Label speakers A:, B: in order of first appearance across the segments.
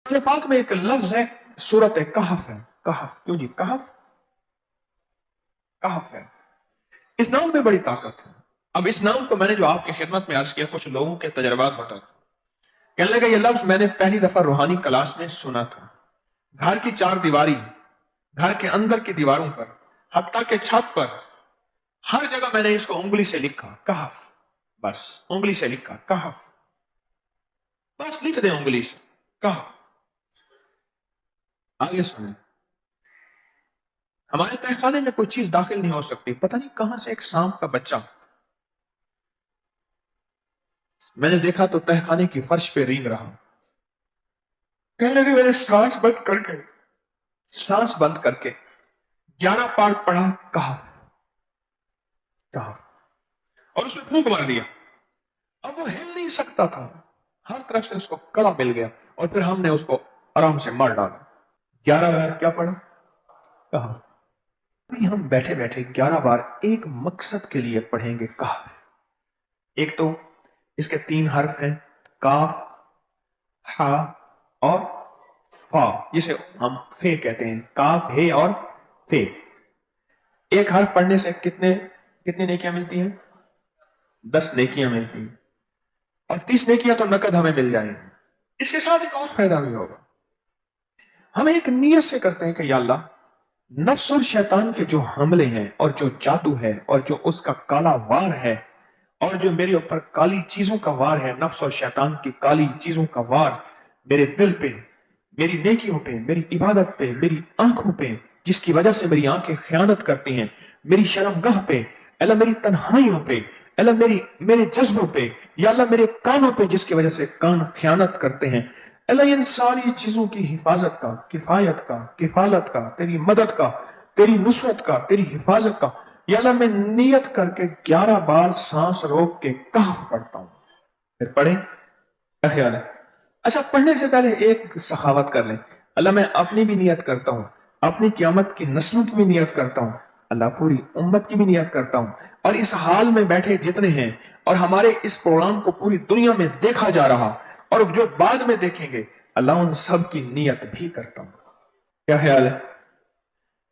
A: कुरान पाक में एक लफ्ज है, सूरत कहफ है। कहफ, क्यों जी? कहफ, कहफ है। इस नाम में बड़ी ताकत है। अब इस नाम को मैंने जो आपकी खिदमत में अर्ज किया, कुछ लोगों के तजर्बात बता, कहने लगा ये लफ्ज मैंने पहली दफा रूहानी क्लास में सुना था। घर की चार दीवारी, घर के अंदर की दीवारों पर, हत्ता के छत पर, हर जगह मैंने इसको उंगली से लिखा, कहफ। बस उंगली से लिखा कहफ, बस लिख दे उंगली से कहफ। आगे सुने, हमारे तहखाने में कोई चीज दाखिल नहीं हो सकती। पता नहीं कहां से एक सांप का बच्चा मैंने देखा तो तहखाने की फर्श पे रेंग रहा। कहने लगे मैंने सांस बंद करके 11 पार्ट पढ़ा कहफ, कहफ, और उसमें फूंक मार दिया। अब वो हिल नहीं सकता था, हर तरफ से उसको कड़ा मिल गया, और फिर हमने उसको आराम से मार डाला। 11 बार क्या पढ़ा? कहफ। अभी हम बैठे बैठे 11 बार एक मकसद के लिए पढ़ेंगे कहफ। एक तो इसके 3 हर्फ हैं, काफ, हा और फा, जिसे हम फे कहते हैं। काफ, हे और फे। एक हर्फ पढ़ने से कितने कितनी नेकियां मिलती हैं? 10 नेकियां मिलती हैं, और 30 नेकियां तो नकद हमें मिल जाएंगी। इसके साथ एक और फायदा भी होगा। हम एक नियत से करते हैं कि या अल्लाह, नफ्स और शैतान के जो हमले हैं और जो जादू है और जो उसका काला वार है और जो मेरे ऊपर काली चीजों का वार है, नफ्स और शैतान की काली चीजों का वार मेरे दिल पे, मेरी नेकियों पे, मेरी इबादत पे, मेरी आंखों पे, जिसकी वजह से मेरी आंखें खयानत करती हैं, मेरी शर्मगाह पे, अल्लाह मेरी तन्हाइयों पे, अल्लाह मेरे जज्बों पे, या अल्लाह मेरे कानों पे जिसकी वजह से कान खयानत करते हैं, अल्लाह इन सारी चीजों की हिफाजत का, किफायत का, किफालत का, तेरी मदद का, तेरी नुसरत का, तेरी हिफाजत का, या अल्लाह मैं नियत करके 11 बार सांस रोक के कहफ पढ़ता हूं। फिर पढ़े, क्या ख्याल है? अच्छा, पढ़ने से पहले एक सखावत कर लें। अल्लाह मैं अपनी भी नियत करता हूं, अपनी क़यामत की नस्लों की भी नियत करता हूं, अल्लाह पूरी उम्मत की भी नियत करता हूं, और इस हाल में बैठे जितने हैं और हमारे इस प्रोग्राम को पूरी दुनिया में देखा जा रहा और जो बाद में देखेंगे, अल्लाह उन सब की नियत भी करता हूं। क्या ख्याल है?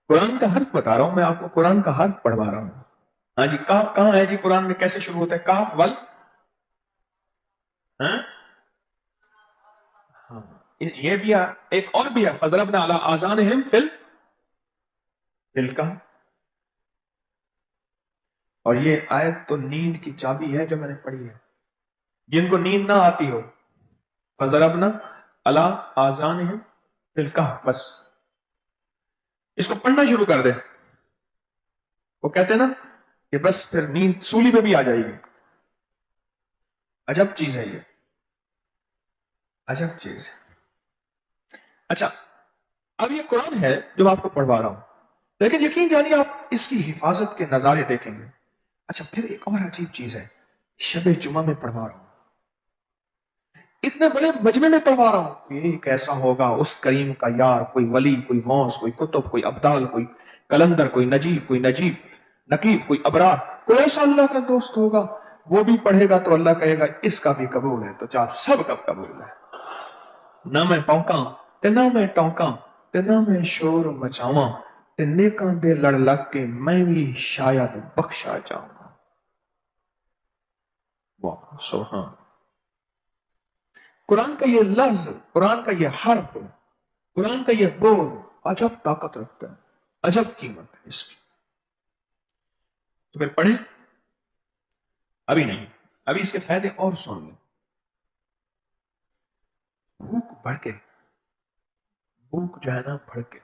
A: कुरान का हर्फ बता रहा हूं मैं आपको, कुरान का हर्फ पढ़वा रहा हूं। हाँ जी, काफ कहां है जी? कुरान में कैसे शुरू होता है? काफ वल, हाँ हाँ, ये भी है। एक और भी है, फजरबना अला आज़ानिहिम फिल का। और ये आयत तो नींद की चाबी है जो मैंने पढ़ी है। जिनको नींद ना आती हो, फजरबना अला आज़ानिहिम फिल का, बस इसको पढ़ना शुरू कर दे। वो कहते हैं ना कि बस फिर नींद सूली पे भी आ जाएगी। अजब चीज है ये, अजब चीज। अच्छा, अब ये कुरान है जो मैं आपको पढ़वा रहा हूं, लेकिन यकीन जानिए आप इसकी हिफाजत के नजारे देखेंगे। अच्छा, फिर एक और अजीब चीज है, शब जुमा में पढ़वा रहा हूं, इतने बड़े मजमे में पढ़वा रहा हूं। ये कैसा होगा उस करीम का यार, कोई वली, कोई गौस, कोई कुतुब, कोई अब्दाल, कोई कलंदर, कोई नजीब, नकीब, कोई अबरार, कोई ऐसा अल्लाह का दोस्त होगा, वो भी पढ़ेगा तो अल्लाह कहेगा इसका भी कबूल है। तो चाह सब कब कबूल है। ना मैं भौंका ते ना मैं टौंका ते ना मैं शोर मचावा ते नेकां दे लड़ लग के मैं भी शायद बख्शा जाऊंगा। वाह सुभान। कुरान का ये लफ्ज, कुरान का ये हर्फ, कुरान का ये बोल अजब ताकत रखता है, अजब कीमत है इसकी। तो फिर पढ़े? अभी नहीं, अभी इसके फायदे और सुन लें। भूख बढ़ के, भूख जो है ना बढ़ के,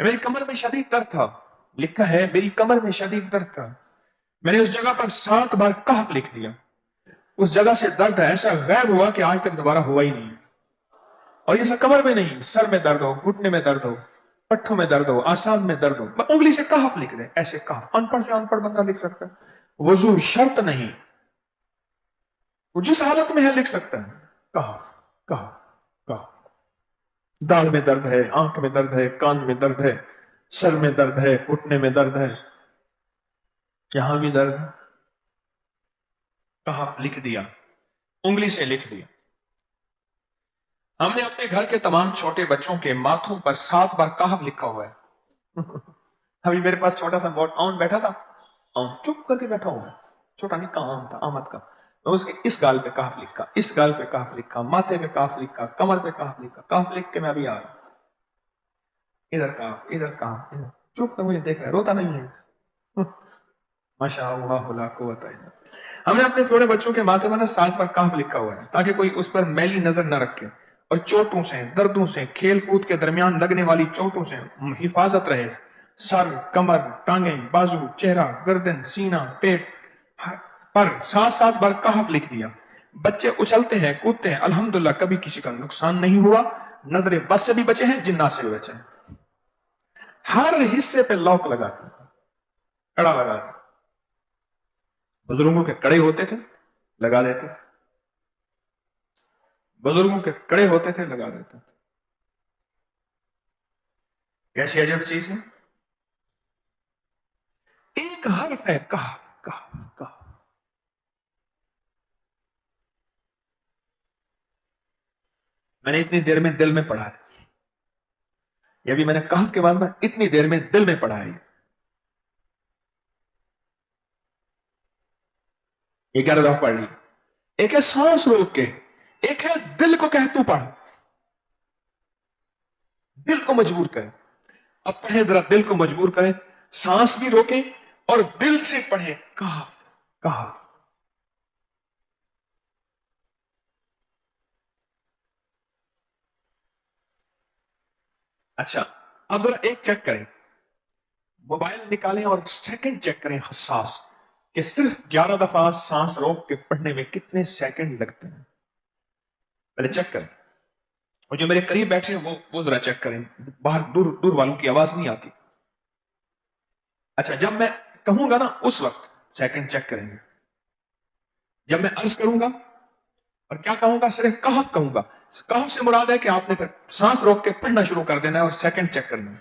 A: मेरी कमर में शदीद दर्द था, लिखा है मेरी कमर में शदीद दर्द था, मैंने उस जगह पर 7 बार कहफ लिख दिया। उस जगह से दर्द ऐसा गायब हुआ कि आज तक दोबारा हुआ ही नहीं। और ये सब कमर में नहीं, सर में दर्द हो, घुटने में दर्द हो, पट्ठों में दर्द हो, आसान में दर्द हो, उंगली से कहफ लिख दे, ऐसे कहफ। अनपढ़ से अनपढ़ बंदा लिख सकता है, वजू शर्त नहीं, वो जिस हालत में है लिख सकता है। कहफ, कहफ, कहफ। दाढ़ में दर्द है, आंख में दर्द है, कान में दर्द है, सर में दर्द है, घुटने में दर्द है, यहां भी दर्द है, कहफ लिख दिया, उंगली से लिख दिया। ہم نے اپنے گھر کے تمام چھوٹے بچوں کے ماتھوں پر 7 بار کہف لکھا ہوا ہے. ابھی میرے پاس چھوٹا سا بورڈ آن بیٹھا تھا, چپ کر کے بیٹھا ہوں, چھوٹا نہیں کا آم تھا, آمد کا. اس کے اس گال پہ کہف لکھا, اس گال پہ کہف لکھا, ماتھے پہ کہف لکھا, کمر پہ کہف لکھا. کہف لکھ کے میں ابھی آ رہا ہوں, ادھر کہف, ادھر کہف, ادھر چپ کر مجھے دیکھ رہا ہے, روتا نہیں ہے. ماشاء اللہ لا قوت الا باللہ. ہم نے اپنے تھوڑے بچوں کے ماتھے پر 7 پر کہف لکھا ہوا ہے تاکہ کوئی اس پر میلی نظر نہ رکھے اور چوٹوں سے, دردوں سے, کھیل کود کے درمیان لگنے والی چوٹوں سے حفاظت رہے. سر, کمر, ٹانگیں, بازو, چہرہ, گردن, سینہ, پیٹ پر 7 بار کہف لکھ دیا. بچے اچھلتے ہیں, کودتے ہیں, الحمدللہ کبھی کسی کا نقصان نہیں ہوا. نظر بس سے بھی بچے ہیں, جنات سے بھی بچے ہیں. ہر حصے پہ لاک لگاتے ہیں, کڑا لگاتے ہیں. بزرگوں کے کڑے ہوتے تھے, لگا دیتے تھے. بزرگوں کے کڑے ہوتے تھے, لگا دیتے تھے. کیسی عجب چیز ہے. ایک حرف ہے کہف, کہف, کہف. میں نے اتنی دیر میں دل میں پڑھا ہے, یہ بھی میں نے کہف کے بعد میں اتنی دیر میں دل میں پڑھا ہے. یہ کیا رضا پڑھ لی. ایک ہے سانس روک کے, ایک ہے دل کو کہ تو پڑھ, دل کو مجبور کریں. اب پڑھیں ذرا, دل کو مجبور کریں, سانس بھی روکیں اور دل سے پڑھیں کہف, کہف. اچھا, اب ذرا ایک چیک کریں, موبائل نکالیں اور سیکنڈ چیک کریں حساس, کہ صرف 11 دفعہ سانس روک کے پڑھنے میں کتنے سیکنڈ لگتے ہیں. پہلے چیک کریں, اور جو میرے قریب بیٹھے ہیں وہ ذرا چیک کریں, باہر دور دور والوں کی آواز نہیں آتی. اچھا, جب میں کہوں گا نا اس وقت سیکنڈ چیک کریں گے. جب میں عرض کروں گا اور کیا کہوں گا, صرف کہف کہوں گا. کہف سے مراد ہے کہ آپ نے پھر سانس روک کے پڑھنا شروع کر دینا ہے اور سیکنڈ چیک کرنا ہے.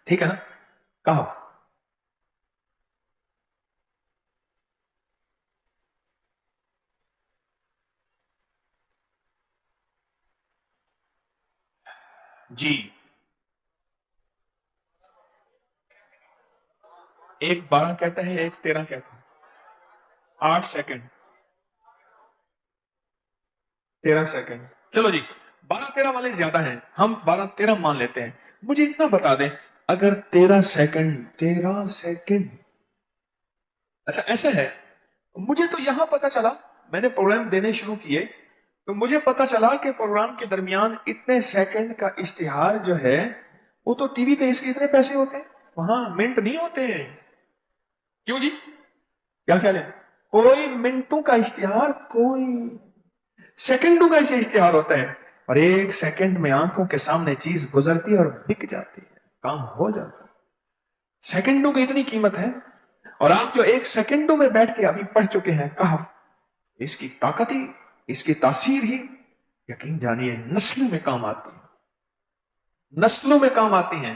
A: ٹھیک ہے نا. کہف. جی, ایک 12 کہتا ہے, ایک 13 کہتا ہے. 8 سیکنڈ, 13 سیکنڈ. چلو جی, 12-13 والے زیادہ ہیں, ہم 12-13 مان لیتے ہیں. مجھے اتنا بتا دیں, اگر 13 سیکنڈ, 13 سیکنڈ, اچھا ایسا ہے, مجھے تو یہاں پتا چلا, میں نے پروگرام دینے شروع کیے تو مجھے پتا چلا کہ پروگرام کے درمیان اتنے سیکنڈ کا اشتہار جو ہے, وہ تو ٹی وی پہ اس کے اتنے پیسے ہوتے ہیں, وہاں منٹ نہیں ہوتے ہیں. کیوں جی, کیا خیال ہے؟ کوئی منٹوں کا اشتہار, کوئی سیکنڈوں کا اسے اشتہار ہوتا ہے, اور ایک سیکنڈ میں آنکھوں کے سامنے چیز گزرتی ہے اور بک جاتی ہے, کام ہو جاتا ہے. سیکنڈوں کی اتنی قیمت ہے, اور آپ جو ایک سیکنڈوں میں بیٹھ کے ابھی پڑھ چکے ہیں کہف, اس کی طاقت ہی, اس کی تاثیر ہی یقین جانیے نسلوں میں کام آتی ہے, نسلوں میں کام آتی ہیں.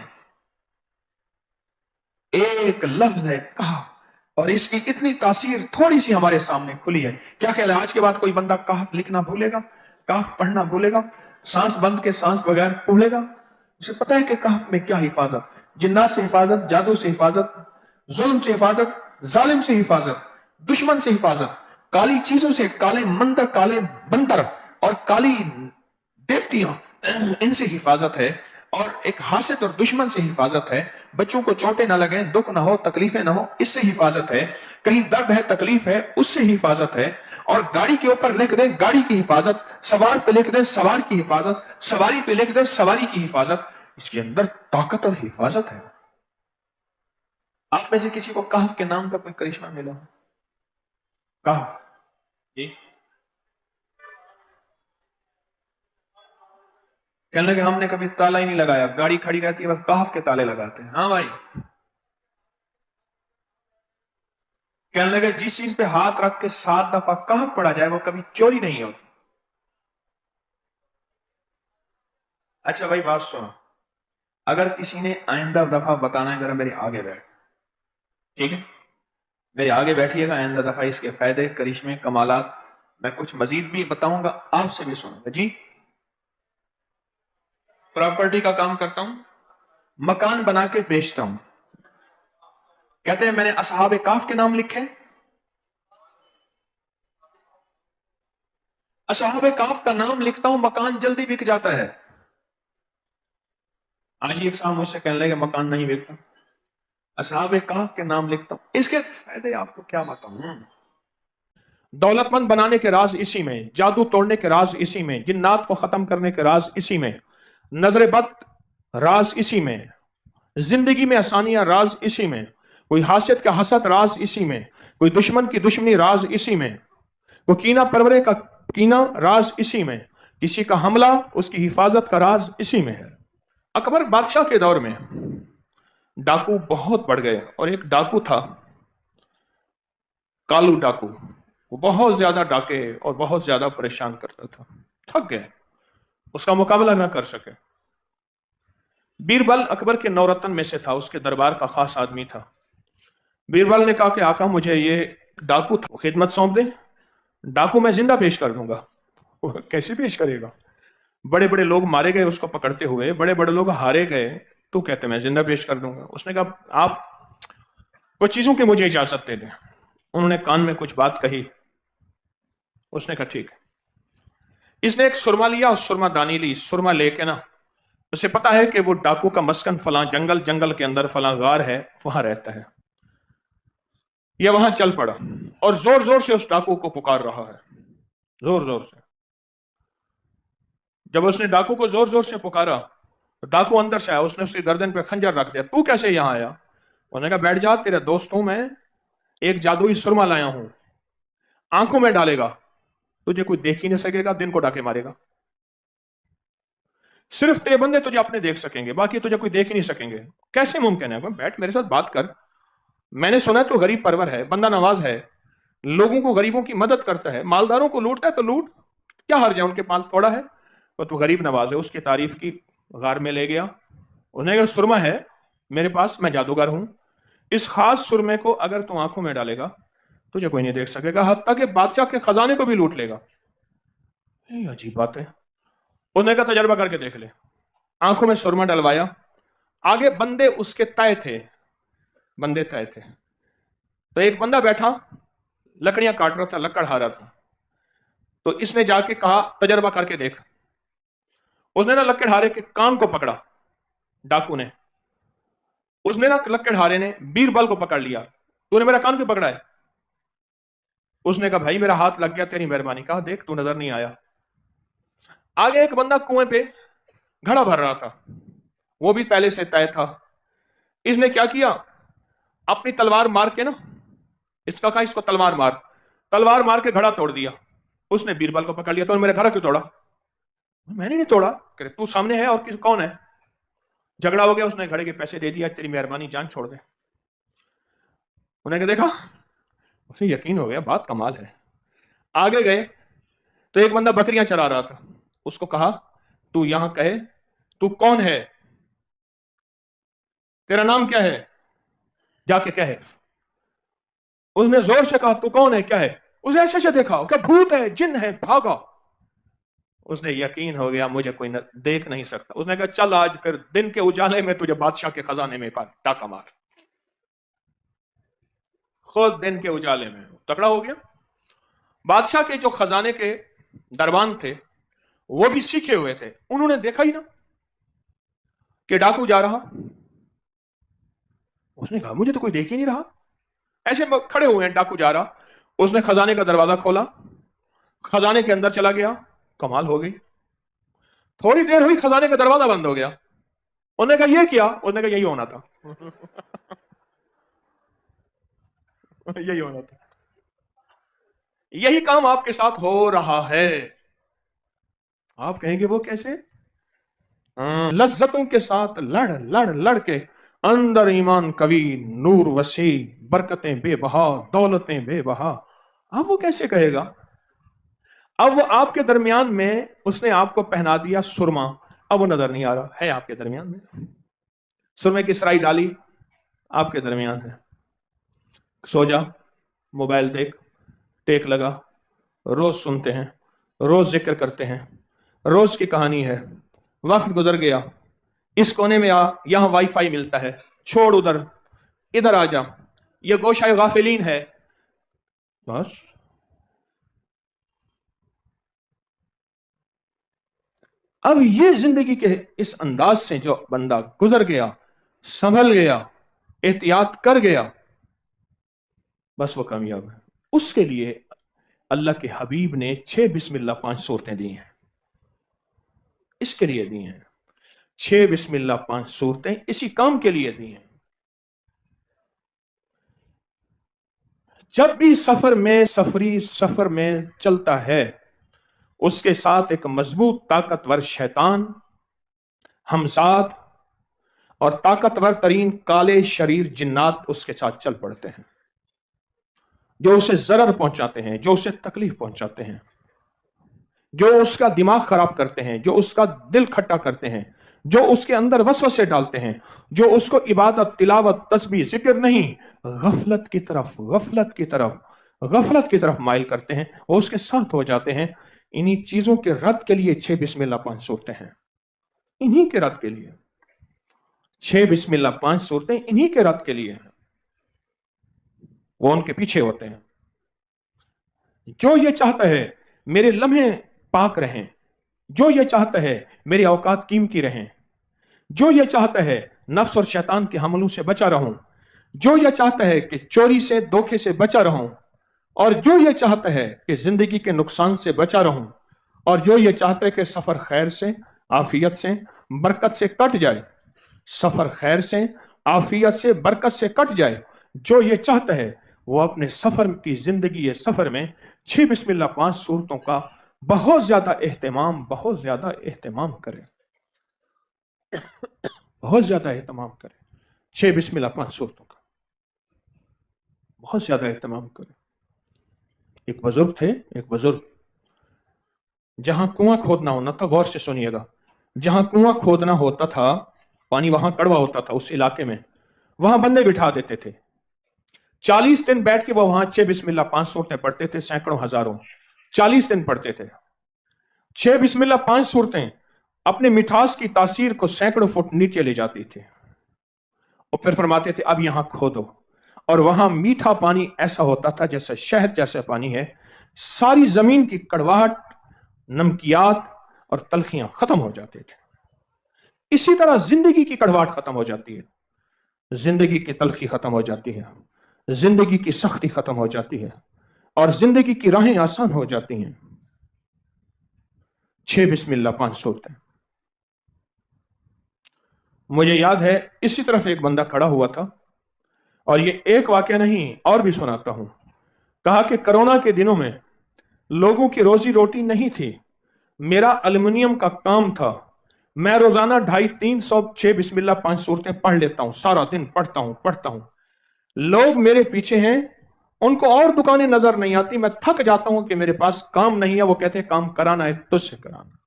A: ایک لفظ ہے کہف, اور اس کی اتنی تاثیر تھوڑی سی ہمارے سامنے کھلی ہے. کیا خیال ہے, آج کے بعد کوئی بندہ کہف لکھنا بھولے گا, کہف پڑھنا بھولے گا, سانس بند کے سانس بغیر بھولے گا؟ اسے پتا ہے کہ کہف میں کیا حفاظت, جنات سے حفاظت, جادو سے حفاظت, ظلم سے حفاظت, ظالم سے حفاظت, دشمن سے حفاظت, کالی چیزوں سے, کالے مندر, کالے بندر اور کالی دیوتیاں, ان سے حفاظت ہے, اور ایک حاسد اور دشمن سے حفاظت ہے. بچوں کو چوٹیں نہ لگیں, دکھ نہ ہو, تکلیفیں نہ ہو, اس سے حفاظت ہے. کہیں درد ہے, تکلیف ہے, اس سے حفاظت ہے. اور گاڑی کے اوپر لکھ دیں گاڑی کی حفاظت, سوار پہ لکھ دیں سوار کی حفاظت, سواری پہ لکھ دیں سواری کی حفاظت. اس کے اندر طاقت اور حفاظت ہے. آپ میں سے کسی کو کہف کے نام کا کوئی کرشمہ ملا؟ کہف, جی کہنے لگے ہم نے کبھی تالا ہی نہیں لگایا, گاڑی کھڑی رہتی ہے بس کہف کے تالے لگاتے ہیں. ہاں بھائی. کہنے لگے جس چیز پہ ہاتھ رکھ کے 7 دفعہ کہف پڑا جائے وہ کبھی چوری نہیں ہوتی. اچھا بھائی بات سنو, اگر کسی نے آئندہ دفعہ بتانا ہے ذرا میرے آگے بیٹھ, ٹھیک ہے, میرے آگے بیٹھیے گا, آئندہ دفعہ اس کے فائدے, کرشمے, کمالات میں کچھ مزید بھی بتاؤں گا, آپ سے بھی سنوں گا. جی प्रॉपर्टी का काम करता हूं, मकान बना के बेचता हूं। कहते हैं मैंने असहाबे काफ के नाम लिखे। असहाबे काफ का नाम लिखता हूं, मकान जल्दी बिक जाता है। आज ही एक साहब मुझसे कहने लगे मकान नहीं बिकता, असहाबे काफ के नाम लिखता हूं। इसके फायदे आपको क्या बताऊं। दौलतमंद बनाने के राज इसी में, जादू तोड़ने के राज इसी में, जिन्नात को खत्म करने के राज इसी में, नजर बद राज इसी में, जिंदगी में आसानियां राज इसी में, कोई हासियत का हसद राज इसी में, कोई दुश्मन की दुश्मनी राज इसी में, कोई कीना परवरे का कीना राज इसी में, किसी का हमला उसकी हिफाजत का राज इसी में है। अकबर बादशाह के दौर में डाकू बहुत बढ़ गए और एक डाकू था कालू डाकू। वो बहुत ज्यादा डाके और बहुत ज्यादा परेशान करता था। थक गए, उसका मुकाबला ना कर सके। बीरबल अकबर के नौरत्न में से था, उसके दरबार का खास आदमी था। बीरबल ने कहा कि आका मुझे ये डाकू था खिदमत सौंप दे, डाकू मैं जिंदा पेश कर दूंगा। कैसे पेश करेगा, बड़े बड़े लोग मारे गए उसको पकड़ते हुए, बड़े बड़े लोग हारे गए, तो कहते मैं जिंदा पेश कर दूंगा। उसने कहा आप कुछ चीजों की मुझे इजाजत दे दें। उन्होंने कान में कुछ बात कही, उसने कहा ठीक है। इसने एक सुरमा लिया और सुरमा दानी ली। सुरमा लेके ना, उसे पता है कि वो डाकू का मस्कन फलां जंगल के अंदर फलां गार है, वहां रहता है। यह वहां चल पड़ा और जोर जोर से उस डाकू को पुकार रहा है, जोर जोर से। जब उसने डाकू को जोर जोर से पुकारा तो डाकू अंदर से आया, उसने उसकी गर्दन पे खंजर रख दिया। तू कैसे यहां आया? उन्होंने कहा बैठ जा, तेरा दोस्त हूं मैं, एक जादुई सुरमा लाया हूं, आंखों में डालेगा, तुझे कोई देख ही नहीं सकेगा, दिन को डाके मारेगा। सिर्फ तेरे बंदे तुझे अपने देख सकेंगे, बाकी तुझे कोई देख ही नहीं सकेंगे। कैसे मुमकिन है? बैठ मेरे साथ बात कर। मैंने सुना है तो गरीब परवर है, बंदा नवाज है, लोगों को गरीबों की मदद करता है, मालदारों को लूटता है तो लूट, क्या हर्ज है, उनके पास थोड़ा है। तो तू गरीब नवाज है। उसकी तारीफ की, गार में ले गया। उन्हें कहा सुरमा है मेरे पास, मैं जादूगर हूं, इस खास सुरमे को अगर तू आंखों में डालेगा तुझे कोई नहीं देख सकेगा, हत्ता के बादशाह के खजाने को भी लूट लेगा। ये अजीब बात है। उन्होंने कहा तजर्बा करके देख ले। आंखों में सुरमा डलवाया, आगे बंदे उसके तय थे, बंदे तय थे। तो एक बंदा बैठा लकड़ियां काट रहा था, लकड़हारा था। तो इसने जाके कहा तजर्बा करके देख। उसने ना लकड़हारे के कान को पकड़ा, डाकू ने। उसने ना लकड़हारे ने बीरबल को पकड़ लिया, तूने मेरा कान क्यों पकड़ा है? उसने कहा भाई मेरा हाथ लग गया, तेरी मेहरबानी। कहा देख तू नजर नहीं आया। आगे एक बंदा कुएं पे घड़ा भर रहा था, वो भी पहले से तय था। इसने क्या किया, अपनी तलवार मार के ना, इसका कहा इसको तलवार मार के घड़ा तोड़ दिया। उसने बीरबल को पकड़ लिया, तो मेरा घड़ा क्यों तोड़ा? मैंने नहीं तोड़ा। कह तू सामने है और कौन है? झगड़ा हो गया, उसने घड़े के पैसे दे दिया, तेरी मेहरबानी जान छोड़ दे। उन्हें देखा, उसे यकीन हो गया बात कमाल है। आगे गए तो एक बंदा बकरियां चरा रहा था, उसको कहा तू यहां कहे तू कौन है, तेरा नाम क्या है, जाके कहे। उसने जोर से कहा तू कौन है, क्या है? उसे ऐसे ऐसे देखा, क्या भूत है, जिन है, भागा। उसने यकीन हो गया मुझे कोई देख नहीं सकता। उसने कहा चल आज फिर दिन के उजाले में तुझे बादशाह के खजाने में टाका मार। खुद दिन के उजाले में तगड़ा हो गया। बादशाह के जो खजाने के दरबान थे वो भी सीखे हुए थे, उन्होंने देखा ही ना कि डाकू जा रहा। उसने कहा मुझे तो कोई देख ही नहीं रहा, ऐसे खड़े हुए हैं, डाकू जा रहा। उसने खजाने का दरवाजा खोला, खजाने के अंदर चला गया। कमाल हो गई, थोड़ी देर हुई खजाने का दरवाजा बंद हो गया। उन्होंने कहा ये क्या? उन्होंने कहा यही होना था। यही होना था। यही काम आपके साथ हो रहा है। आप कहेंगे वो कैसे? लज्जतों के साथ लड़ लड़ लड़ के अंदर ईमान कवी, नूर वसी, बरकतें बेबहा, दौलतें बेबहा। अब वो कैसे कहेगा? अब वो आपके दरमियान में उसने आपको पहना दिया सुरमा, अब वो नजर नहीं आ रहा है आपके दरमियान में। सुरमे की सराई डाली, आपके दरमियान है। सो जा, मोबाइल देख, टेक लगा, रोज सुनते हैं, रोज जिक्र करते हैं, रोज की कहानी है, वक्त गुजर गया, इस कोने में आ, यहां वाईफाई मिलता है, छोड़ उधर, इधर आ जा, ये गोशाए गाफिलीन है, बस। अब ये जिंदगी के इस अंदाज से जो बंदा गुजर गया, संभल गया, एहतियात कर गया, बस वो कामयाब है। उसके लिए अल्लाह के हबीब ने 6 बिस्मिल्लाह 5 सूरतें दी हैं, इसके लिए दी हैं। 6 बिस्मिल्लाह 5 सूरतें इसी काम के लिए दी हैं। जब भी सफर में चलता है, उसके साथ एक मजबूत ताकतवर शैतान, हमसाद और ताकतवर तरीन काले शरीर जिन्नात उसके साथ चल पड़ते हैं, जो उसे जरर पहुंचाते हैं, जो उसे तकलीफ पहुंचाते हैं, जो उसका दिमाग खराब करते हैं, जो उसका दिल खट्टा करते हैं, जो उसके अंदर वसवसे डालते हैं, जो उसको इबादत, तिलावत, तस्बीह, जिक्र नहीं, गफलत की तरफ माइल करते हैं, वो उसके साथ हो जाते हैं। इन्हीं चीजों के रद्द के लिए 6 बिस्मिल्लाह 5 सूरतें हैं, इन्हीं के रद्द के लिए 6 बिस्मिल्लाह 5 सूरतें इन्हीं के रद्द के लिए हैं। वो उनके पीछे होते हैं। जो ये चाहता है मेरे लम्हे पाक रहें, जो ये चाहता है मेरी औकात कीमती रहें, जो ये चाहता है नफ्स और शैतान के हमलों से बचा रहूं, जो ये चाहता है कि चोरी से, धोखे से बचा रहूं, और जो ये चाहता है कि जिंदगी के नुकसान से बचा रहूं, और जो ये चाहता है कि सफर खैर से, आफियत से, बरकत से कट जाए, सफर खैर से, आफियत से, बरकत से कट जाए, जो ये चाहता है वो अपने सफर की जिंदगी, ये सफर में 6 बिस्मिल्लाह 5 सूरतों का बहुत ज्यादा एहतमाम करे, बहुत ज्यादा एहतमाम करे। 6 बिस्मिल्लाह 5 सूरतों का बहुत ज्यादा एहतमाम करे। एक बुजुर्ग जहां कुआं खोदना होना था, गौर से सुनिएगा, जहां कुआं खोदना होता था, पानी वहां कड़वा होता था, उस इलाके में वहां बंदे बिठा देते थे। 40 दिन बैठ के वो वहां 6 बिस्मिल्लाह 5 सूरतें पढ़ते थे, सैकड़ों हजारों, 40 दिन पढ़ते थे। 6 बिस्मिल्लाह 5 सूरतें अपने मिठास की तासीर को सैकड़ों फुट नीचे ले जाती थी, और फिर फरमाते थे अब यहां खोदो, और वहां मीठा पानी ऐसा होता था जैसे शहद जैसा पानी है। सारी जमीन की कड़वाहट, नमकियात और तलखियां खत्म हो जाते थे। इसी तरह जिंदगी की कड़वाहट खत्म हो जाती है, जिंदगी की तलखी खत्म हो जाती है, जिंदगी की सख्ती खत्म हो जाती है, और जिंदगी की राहें आसान हो जाती हैं। 6 बिस्मिल्लाह 5 सूरतें। मुझे याद है इसी तरफ एक बंदा खड़ा हुआ था, और ये एक वाकया नहीं और भी सुनाता हूं। कहा कि कोरोना के दिनों में लोगों की रोजी रोटी नहीं थी, मेरा एल्युमिनियम का काम था, मैं रोजाना 250-300 6 बिस्मिल्लाह 5 सूरतें पढ़ लेता हूं, सारा दिन पढ़ता हूं। लोग मेरे पीछे हैं, उनको और दुकानें नजर नहीं आती, मैं थक जाता हूं कि मेरे पास काम नहीं है, वो कहते हैं काम कराना है तुझसे कराना।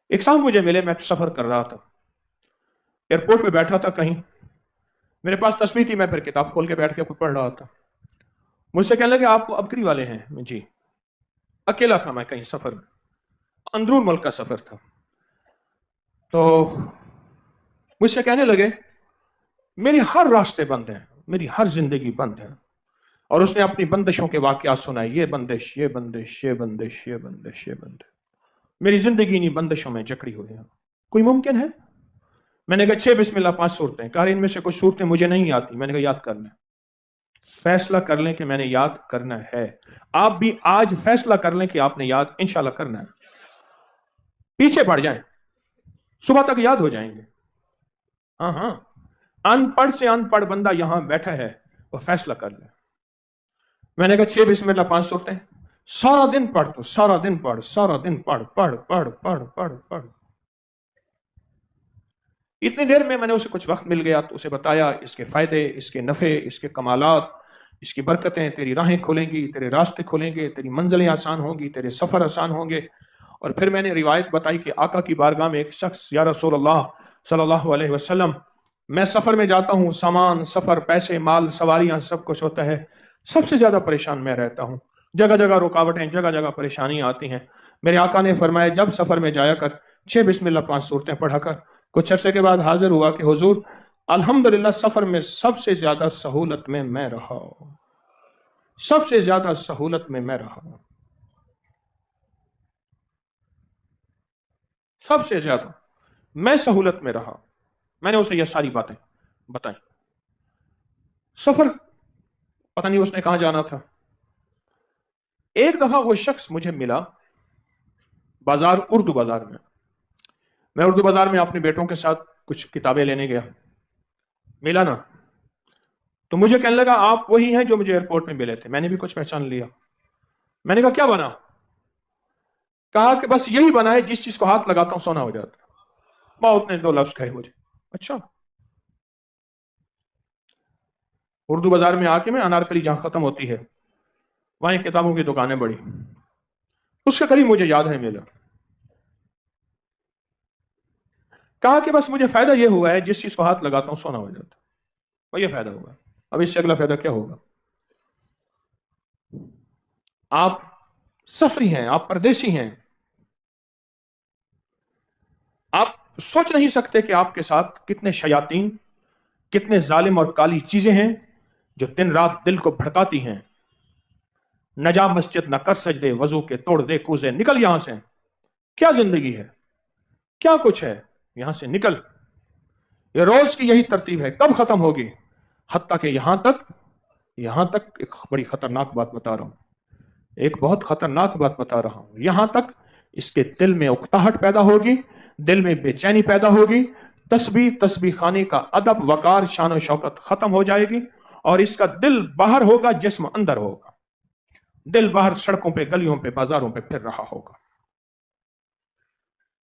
A: एक साहब मुझे मिले, मैं सफर कर रहा था, एयरपोर्ट पे बैठा था कहीं, मेरे पास तस्वीर थी, मैं फिर किताब खोल के बैठ के पढ़ रहा था। मुझसे कहने लगे आप अबकरी वाले हैं? जी। अकेला था मैं कहीं सफर में, अंदरून मुल्क का सफर था। तो मुझसे कहने लगे मेरी हर रास्ते बंद हैं, मेरी हर जिंदगी बंद है। और उसने अपनी बंदिशों के वाकयात सुनाए, ये बंदिश, ये बंदिश, ये बंदिश, ये बंदिश, ये बंदिश, मेरी जिंदगी इन्हीं बंदिशों में जकड़ी हुई है। कोई मुमकिन है? मैंने कहा 6 बिस्मिल्लाह 5 सूरतें। कहा इनमें से कुछ सूरतें मुझे नहीं आती। मैंने कहा याद करना है, फैसला कर लें कि मैंने याद करना है। आप भी आज फैसला कर लें कि आपने याद इंशाल्लाह करना है। पीछे पड़ जाएं, सुबह तक याद हो जाएंगे। हाँ, अनपढ़ से अनपढ़ बंदा यहां बैठा है, वो फैसला कर ले। मैंने कहा 6 बिस्मिल्लाह 5 सूरतें, सारा दिन पढ़, तो सारा दिन पढ़, सारा दिन पढ़ पढ़ पढ़ पढ़ पढ़ पढ़। इतनी देर में मैंने उसे कुछ वक्त मिल गया तो उसे बताया इसके फायदे, इसके नफे, इसके कमालात, इसकी बरकतें। तेरी राहें खुलेंगी, तेरे रास्ते खुलेंगे, तेरी मंजिलें आसान होंगी, तेरे सफर आसान होंगे। और फिर मैंने रिवायत बताई कि आका की बारगाह में एक शख्स, या रसूलल्लाह सल्लल्लाहु अलैहि वसल्लम, मैं सफर में जाता हूँ, सामान, सफर, पैसे, माल, सवारियां, सब कुछ होता है, सबसे ज्यादा परेशान मैं रहता हूँ। जगह जगह रुकावटें, जगह जगह परेशानियां आती हैं। मेरे आका ने फरमाया जब सफर में जाया कर 6 बिस्मिल्लाह 5 सूरतें पढ़ा कर। कुछ अरसे के बाद हाजिर हुआ कि हुजूर अल्हम्दुलिल्लाह सफर में सबसे ज्यादा सहूलत में मैं रहा, सबसे ज्यादा सहूलत में मैं रहा, सबसे ज्यादा मैं सहूलत में रहा। मैंने उसे यह सारी बातें बताई। सफर पता नहीं उसने कहां जाना था। एक दफा वो शख्स मुझे मिला बाजार, उर्दू बाजार में। मैं उर्दू बाजार में अपने बेटों के साथ कुछ किताबें लेने गया, मिला ना, तो मुझे कहने लगा आप वही हैं जो मुझे एयरपोर्ट में मिले थे। मैंने भी कुछ पहचान लिया। मैंने कहा क्या बना? कहा कि बस यही बना है जिस चीज को हाथ लगाता हूं सोना हो जाता। बहुत ने 2 लफ्ज कहे मुझे। अच्छा। उर्दू बाजार में आके मैं अनारकली जहां खत्म होती है वहां किताबों की दुकानें बड़ी, उसके करीब मुझे याद है मिला। कहा कि बस मुझे फायदा यह हुआ है जिस चीज को हाथ लगाता हूं सोना हो जाता, और यह फायदा हुआ। अब इससे अगला फायदा क्या होगा? आप सफरी हैं, आप परदेसी हैं, आप सोच नहीं सकते कि आपके साथ कितने शयातीन, कितने जालिम और काली चीजें हैं जो दिन रात दिल को भड़काती हैं। न जा मस्जिद न कर सजदे, वजू के तोड़ दे कूजे, निकल यहां से। क्या जिंदगी है, क्या कुछ है, यहां से निकल। ये रोज की यही तरतीब है, कब खत्म होगी? हत्ता कि यहां तक एक बड़ी खतरनाक बात बता रहा हूं, एक बहुत खतरनाक बात बता रहा हूं। यहां तक इसके दिल में उकताहट पैदा होगी, दिल में बेचैनी पैदा होगी, तस्बीह खाने का अदब, वकार, शान शौकत खत्म हो जाएगी, और इसका दिल बाहर होगा, जिस्म अंदर होगा। दिल बाहर सड़कों पे, गलियों पे, बाजारों पे फिर रहा होगा।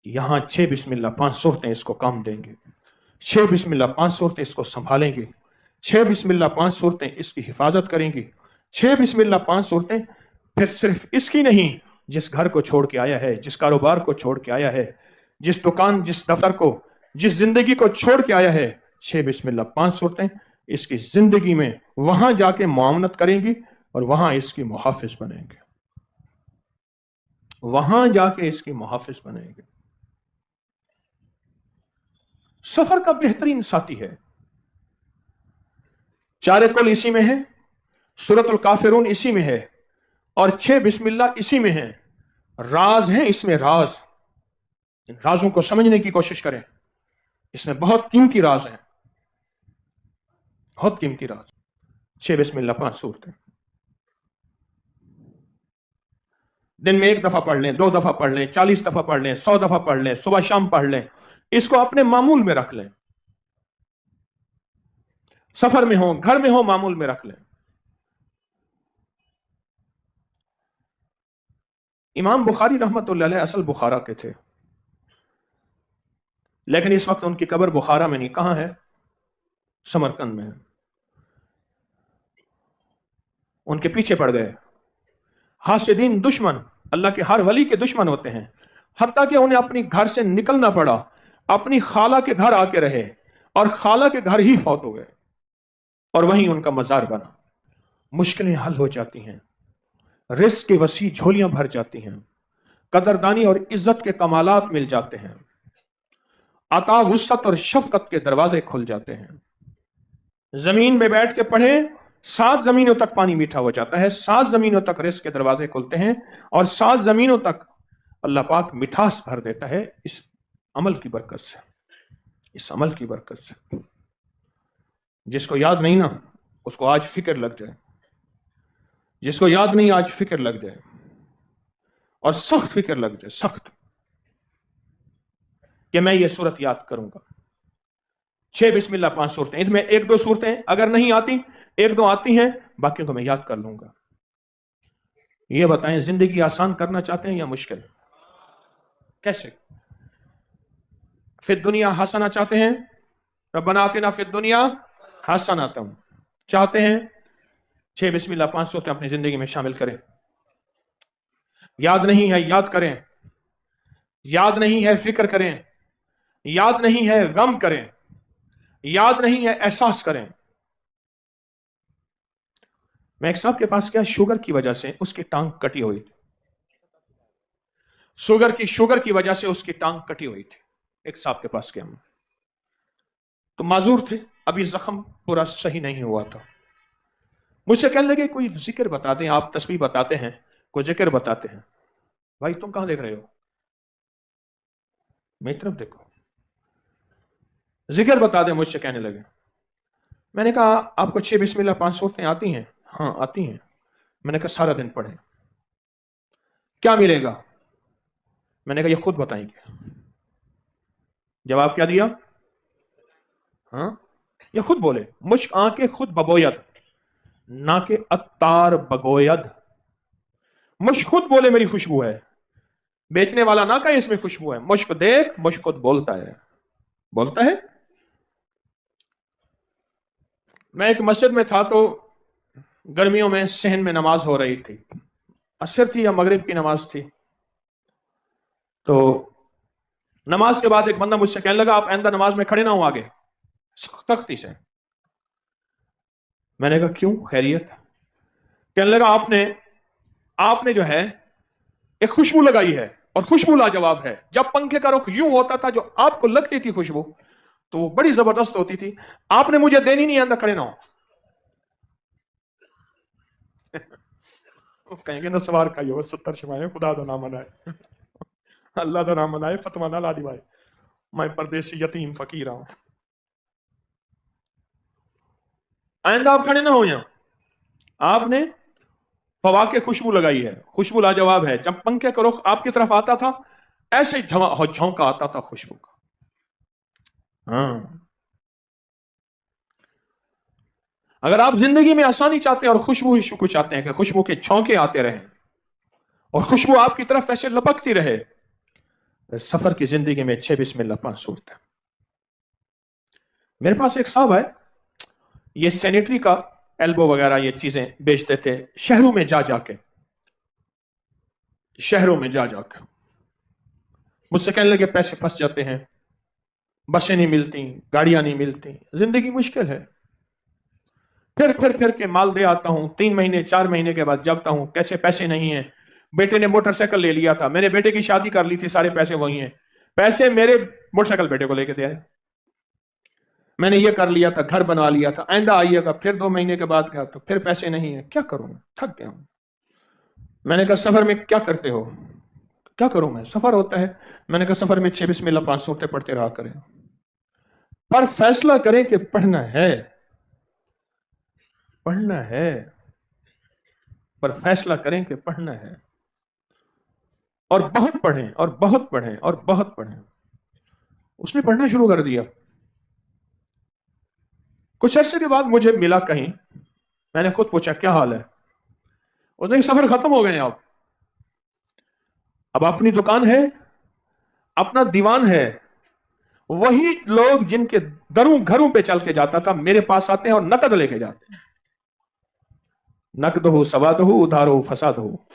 A: यहां 6 बिस्मिल्लाह 5 सूरतें इसको काम देंगे, 6 बिस्मिल्लाह 5 सूरतें इसको संभालेंगे, 6 बिस्मिल्लाह 5 सूरतें इसकी हिफाजत करेंगी। 6 बिस्मिल्लाह 5 सूरतें फिर सिर्फ इसकी नहीं, जिस घर को छोड़ के आया है, जिस कारोबार को छोड़ के आया है, जिस दुकान, जिस दफ्तर को, जिस जिंदगी को छोड़ के आया है, 6 बिस्मिल्लाह 5 सूरतें इसकी जिंदगी में वहां जाके मुआवनत करेंगी और वहां इसकी मुहाफिज बनेंगे, वहां जाके इसकी मुहाफिज बनेंगे। सफर का बेहतरीन साथी है। चार कुल इसी में है, सूरतुल काफिरून इसी में है, और 6 बिस्मिल्लाह इसी में है। राज है इसमें, राज। इन राजों को समझने की कोशिश करें, इसमें बहुत कीमती राज है, बहुत कीमती राज। 6 बिस्मिल्लाह 5 सूरतें दिन में 1 दफा पढ़ लें, 2 दफा पढ़ लें, 40 दफा पढ़ लें, 100 दफा पढ़ लें, सुबह शाम पढ़ लें। इसको अपने मामूल में रख लें, सफर में हो, घर में हो, मामूल में रख लें। इमाम बुखारी रहमतुल्लाह अलैह असल बुखारा के थे, लेकिन इस वक्त उनकी कब्र बुखारा में नहीं, कहां है? समरकंद में है। उनके पीछे पड़ गए हासिदीन, दुश्मन, अल्लाह के हर वली के दुश्मन होते हैं। हत्ता कि उन्हें अपनी घर से निकलना पड़ा, अपनी खाला के घर आके रहे, और खाला के घर ही फौत हो गए, और वहीं उनका मजार बना। मुश्किलें हल हो जाती हैं, रिस्क की वसी झोलियां भर जाती हैं, कदरदानी और इज्जत के कमालात मिल जाते हैं, अता, वुसअत और शफकत के दरवाजे खुल जाते हैं। जमीन में बैठ के पढ़े, 7 जमीनों तक पानी मीठा हो जाता है, 7 जमीनों तक रिस्क के दरवाजे खुलते हैं, और 7 जमीनों तक अल्लाह पाक मिठास भर देता है इस अमल की बरकत से, इस अमल की बरकत से। जिसको याद नहीं ना, उसको आज फिक्र लग जाए, जिसको याद नहीं आज फिक्र लग जाए, और सख्त फिक्र लग जाए, सख्त, कि मैं ये सूरत याद करूंगा। 6 बिस्मिल्लाह 5 सूरतें, इसमें 1-2 सूरतें अगर नहीं आती, 1-2 आती हैं, बाकियों को मैं याद कर लूंगा। ये बताएं, जिंदगी आसान करना चाहते हैं या मुश्किल? कैसे? फिर दुनिया हसना चाहते हैं, रब्बना आतिना फिद दुनिया हसनतम चाहते हैं, 6 बिस्मिल्लाह 5 सूरतें अपनी जिंदगी में शामिल करें। याद नहीं है, याद करें, याद नहीं है, फिक्र करें, याद नहीं है, गम करें, याद नहीं है, एहसास करें। मैं एक साहब के पास गया, शुगर की वजह से उसकी टांग कटी हुई थी। शुगर की वजह से उसकी टांग कटी हुई थी। एक साहब के पास गया, तो माजूर थे, अभी जख्म पूरा सही नहीं हुआ था। मुझसे कहने लगे कोई जिक्र बता दें, आप तस्बीह बताते हैं, कोई जिक्र बताते हैं। भाई तुम कहां देख रहे हो? मेरी तरफ देखो। जिक्र बता दें, मुझसे कहने लगे। मैंने कहा आपको 6 बिस्मिल्लाह 5 सूरतें आती हैं? हाँ आती हैं। मैंने कहा सारा दिन पढ़ें। क्या मिलेगा? मैंने कहा ये खुद बताएंगे। जवाब क्या दिया? हाँ, ये खुद बोले, मुश्क आंखें खुद बबोयद, ना के अत्तार बगोयद। मुश्क खुद बोले मेरी खुशबू है, बेचने वाला ना कहे इसमें खुशबू है। मुश्क देख, मुश्क खुद बोलता है, बोलता है। मैं एक मस्जिद में था, तो गर्मियों में सहन में नमाज हो रही थी, असर थी या मगरिब की नमाज थी। तो नमाज के बाद एक बंदा मुझसे कहने लगा आप आइंदा नमाज में खड़े ना हो आगे, सख्ती से। मैंने कहा क्यों, खैरियत? कहने लगा आपने जो है एक खुशबू लगाई है, और खुशबू लाजवाब है। जब पंखे का रुख यूं होता था, जो आपको लगती थी खुशबू, तो वो बड़ी जबरदस्त होती थी। आपने मुझे देनी नहीं, आंदा खड़े ना हो। कहेंगे ना सवार का यो 70 शिवाए खुदा का नाम मनाए, अल्लाह का नाम मनाए, फतवा ना ला दी भाई, मैं परदेसी यतीम फकीर हूं। आइंदा आप खड़े ना हो यहां। आपने फवा के खुशबू लगाई है, खुशबू लाजवाब है। जब पंखे का रुख आपकी तरफ आता था, ऐसे झोंका आता था खुशबू का। हाँ, अगर आप जिंदगी में आसानी चाहते हैं और खुशबू चाहते हैं कि खुशबू के झोंके आते रहे और खुशबू आपकी तरफ ऐसे लपकती रहे, सफर की जिंदगी में 6 बिस्मिल्लाह 5 सूरत है। मेरे पास एक साहब है, ये सैनिटरी का एल्बो वगैरह ये चीजें बेचते थे शहरों में जा जाके, मुझसे कहने लगे पैसे फंस जाते हैं, बसें नहीं मिलती, गाड़ियां नहीं मिलती, जिंदगी मुश्किल है। फिर के माल दे आता हूं, 3 महीने 4 महीने के बाद जबता हूं, कैसे पैसे नहीं है। बेटे ने मोटरसाइकिल ले लिया था, मेरे बेटे की शादी कर ली थी, सारे पैसे वही हैं। पैसे मेरे मोटरसाइकिल बेटे को लेके दे आए। मैंने ये कर लिया था, घर बनवा लिया था, आइंदा आइएगा। फिर 2 महीने के बाद गया तो फिर पैसे नहीं है, क्या करूं, थक गया हूं। मैंने कहा सफर में क्या करते हो? क्या करूं मैं, सफर होता है। मैंने कहा सफर में 6 बिस्मिल्लाह 5 सूरतें पढ़ते रहा करें, पर फैसला करें कि पढ़ना है, पर फैसला करें कि पढ़ना है। और बहुत पढ़ें और बहुत पढ़ें और बहुत पढ़ें। उसने पढ़ना शुरू कर दिया। कुछ अरसे के बाद मुझे मिला कहीं, मैंने खुद पूछा क्या हाल है? उसने सफर खत्म हो गए, अब अपनी दुकान है, अपना दीवान है। वही लोग जिनके घरों पे चल के जाता था, मेरे पास आते हैं और नकद लेके जाते हैं। नकद हो सवाद हो, उधार हो फसाद हो।